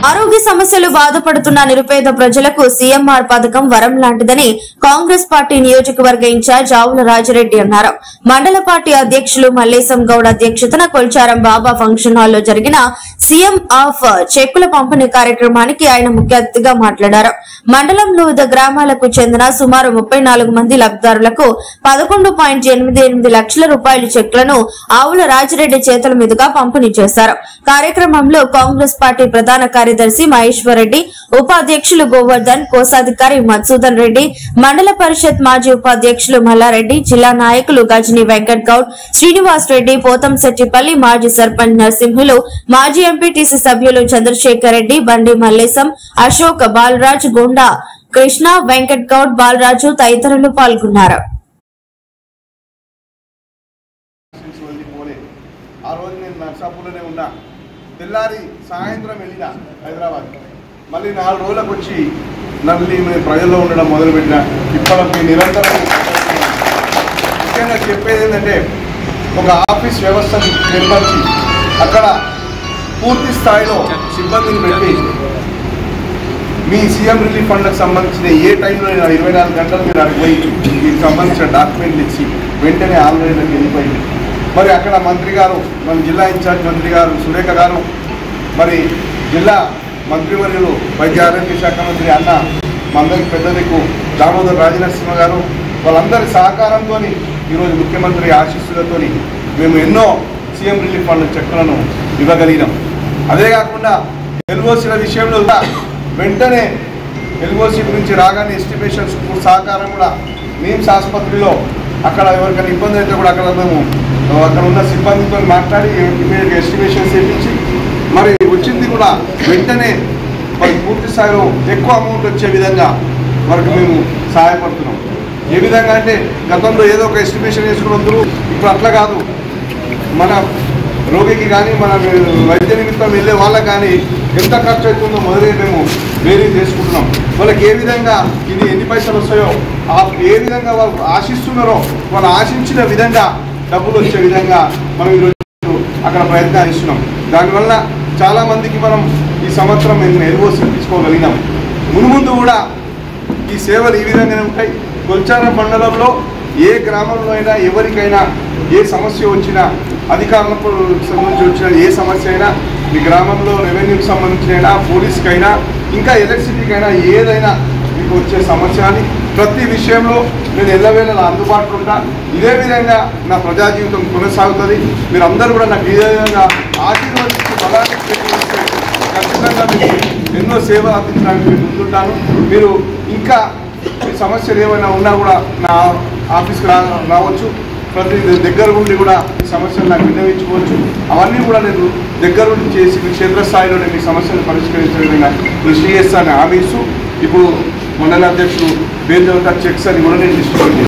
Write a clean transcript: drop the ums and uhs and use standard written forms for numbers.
ఆరోగ్య సమస్యలు బాధపడుతున్న నిరుపేద ప్రజలకు సీఎంఆర్ పథకం వరం లాంటిదని కాంగ్రెస్ పార్టీ నియోజకవర్గ ఇన్ఛార్జ్ ఆవుల రాజిరెడ్డి అన్నారు. మండల పార్టీ అధ్యక్షులు మల్లేశం గౌడ్ అధ్యక్షతన కొల్చారం బాబా ఫంక్షన్ హాల్లో జరిగిన సీఎం ఆఫ్ చెక్కుల పంపిణీ కార్యక్రమానికి ఆయన ముఖ్య అతిథిగా మాట్లాడారు. మండలంలో వివిధ గ్రామాలకు చెందిన సుమారు 34 మంది లబ్ధిదారులకు 11.88 లక్షల రూపాయల చెక్కులను ఆవుల రాజిరెడ్డి చేతుల మీదుగా పంపిణీ చేశారు. కార్యక్రమంలో కాంగ్రెస్ పార్టీ ప్రధాన కార్యదర్శి మహేశ్వర్ రెడ్డి, ఉపాధ్యక్షులు గోవర్ధన్, కోశాధికారి మధుసూదన్ రెడ్డి, మండల పరిషత్ మాజీ ఉపాధ్యక్షులు మల్లారెడ్డి, జిల్లా నాయకులు గజని వెంకట్ గౌడ్, శ్రీనివాస్ రెడ్డి, పోతంశెట్టిపల్లి మాజీ సర్పంచ్ నరసింహులు, మాజీ ఎంపీటీసీ సభ్యులు చంద్రశేఖర్ రెడ్డి, బండి మల్లేశం, అశోక్, బాలరాజ్, గోండా కృష్ణ, వెంకట్ గౌడ్, బాలరాజు తదితరులు పాల్గొన్నారు. ఆ రోజు నేను నర్సాపూర్లోనే ఉన్నా. తెల్లారి సాయంత్రం వెళ్ళిన హైదరాబాద్. మళ్ళీ 4 రోజులకు వచ్చి మళ్ళీ మేము ప్రజల్లో ఉండడం మొదలుపెట్టిన. ఇప్పటికి నిరంతరం ముఖ్యంగా చెప్పేది ఏంటంటే, ఒక ఆఫీస్ వ్యవస్థను నిర్మించి అక్కడ పూర్తి స్థాయిలో సిబ్బందిని పెట్టి మీ సీఎం రిలీఫ్ ఫండ్కి సంబంధించిన ఏ టైంలో 24 గంటలు మీరు అక్కడికి పోయి దీనికి సంబంధించిన డాక్యుమెంట్లు ఇచ్చి వెంటనే ఆన్లైన్లోకి వెళ్ళిపోయింది. మరి అక్కడ మంత్రి గారు, మన జిల్లా ఇన్ఛార్జ్ మంత్రి గారు సురేఖ గారు, మరి జిల్లా మంత్రివర్యులు వైద్య ఆరోగ్య శాఖ మంత్రి అన్న మందరికి పెద్ద దిక్కు దామోదర్ రాజనరసింహ గారు, వాళ్ళందరి సహకారంతో ఈరోజు ముఖ్యమంత్రి ఆశీస్సులతో మేము ఎన్నో సీఎం రిలీఫ్ ఫండ్ చెక్కులను ఇవ్వగలిగినాం. అదే కాకుండా ఎల్ఓసీల విషయంలో వెంటనే ఎల్ఓసీ గురించి రాగానే ఎస్టిమేషన్స్ సహకారం కూడా నిమ్స్ ఆసుపత్రిలో అక్కడ ఎవరికైనా ఇబ్బంది అయితే కూడా అక్కడ మేము అక్కడ ఉన్న సిబ్బందితో మాట్లాడి ఇమీడియట్గా ఎస్టిమేషన్స్ వేయించి మరి వచ్చింది కూడా వెంటనే మరి పూర్తి స్థాయిలో ఎక్కువ అమౌంట్ వచ్చే విధంగా వరకు మేము సహాయపడుతున్నాం. ఏ విధంగా అంటే గతంలో ఏదో ఒక ఎస్టిమేషన్ వేసుకున్నందుకు ఇప్పుడు అట్లా కాదు. మన రోగికి కానీ మన వైద్య నిమిత్తం వెళ్ళే వాళ్ళకి కానీ ఎంత ఖర్చు అవుతుందో మొదలై మేము వేరీ చేసుకుంటున్నాం. వాళ్ళకి ఏ విధంగా ఇది ఎన్ని పైసలు వస్తాయో ఏ విధంగా వాళ్ళు ఆశిస్తున్నారో వాళ్ళు ఆశించిన విధంగా డబ్బులు వచ్చే విధంగా మనం ఈరోజు అక్కడ ప్రయత్నాలు ఇస్తున్నాం. దానివల్ల చాలామందికి మనం ఈ సంవత్సరం ఎల్ఓసీ తీసుకోగలిగినాం. మున్ముందు కూడా ఈ సేవలు ఈ విధంగానే ఉంటాయి. కొల్చారం మండలంలో ఏ గ్రామంలో అయినా ఎవరికైనా ఏ సమస్య వచ్చినా, అధికారులకు సంబంధించి వచ్చిన ఏ సమస్య అయినా, మీ గ్రామంలో రెవెన్యూకి సంబంధించిన పోలీస్కైనా ఇంకా ఎలక్ట్రిసిటీకైనా ఏదైనా మీకు వచ్చే సమస్య అని ప్రతి విషయంలో నేను ఎల్లవేళలా అందుబాటులో ఉంటా. ఇదే విధంగా నా ప్రజా జీవితం కొనసాగుతుంది. మీరు అందరూ కూడా నాకు ఇదే విధంగా ఆశీర్వదించి బలాన్ని స్వీకరిస్తే ఖచ్చితంగా మీకు ఎన్నో సేవలు అందించడానికి నేను ముందుంటాను. మీరు ఇంకా మీ సమస్యలు ఏమైనా ఉన్నా కూడా నా ఆఫీస్కి రావచ్చు. ప్రతి దగ్గర ఉండి కూడా ఈ సమస్యలు నాకు విన్నవించుకోవచ్చు. అవన్నీ కూడా నేను దగ్గర ఉండి చేసి మీ క్షేత్రస్థాయిలోనే మీ సమస్యలు పరిష్కరించే విధంగా కృషి చేస్తానని హామీ ఇస్తూ ఇప్పుడు మండల అధ్యక్షుడు బేంజవత చెక్స్ అని కూడా నేను డిస్ట్రిబ్యూట్ చేస్తాను.